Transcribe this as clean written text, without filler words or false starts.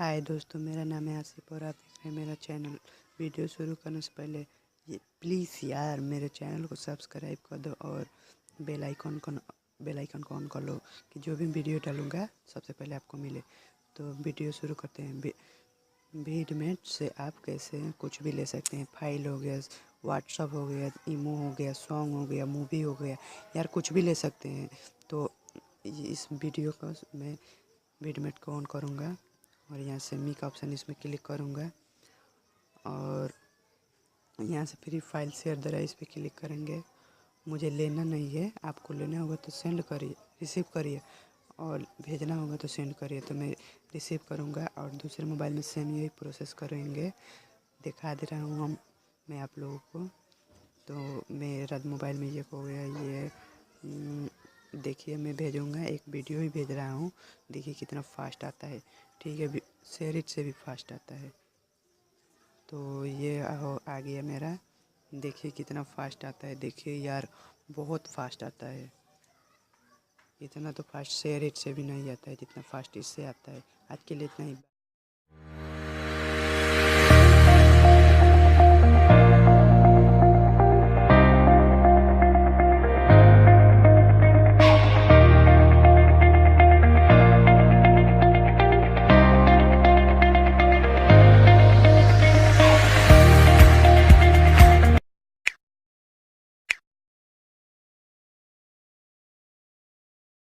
हाय दोस्तों, मेरा नाम है आसिफ और आप देख रहे हैं मेरा चैनल। वीडियो शुरू करने से पहले ये प्लीज़ यार मेरे चैनल को सब्सक्राइब कर दो और बेल आइकन को ऑन कर लो कि जो भी वीडियो डालूँगा सबसे पहले आपको मिले। तो वीडियो शुरू करते हैं। विडमेट से आप कैसे कुछ भी ले सकते हैं। फाइल हो गया, व्हाट्सअप हो गया, ईमो हो गया, सॉन्ग हो गया, मूवी हो गया, यार कुछ भी ले सकते हैं। तो इस वीडियो को मैं विडमेट को ऑन करूँगा और यहाँ से मी का ऑप्शन इसमें क्लिक करूँगा और यहाँ से free file share the right इस पर क्लिक करेंगे। मुझे लेना नहीं है, आपको लेना होगा तो सेंड करिए, रिसीव करिए और भेजना होगा तो सेंड करिए। तो मैं रिसीव करूँगा और दूसरे मोबाइल में सेम यही प्रोसेस करेंगे। दिखा दे रहा हूँ मैं आप लोगों को। तो मेरा मोबाइल में ये हो गया, ये देखिए मैं भेजूँगा, एक वीडियो ही भेज रहा हूँ। देखिए कितना फास्ट आता है। ठीक है, शेयर इट से भी फास्ट आता है। तो ये आ गया मेरा, देखिए कितना फास्ट आता है। देखिए यार बहुत फास्ट आता है, इतना तो फास्ट शेयर इट से भी नहीं आता है जितना फास्ट इससे आता है। आज के लिए इतना ही।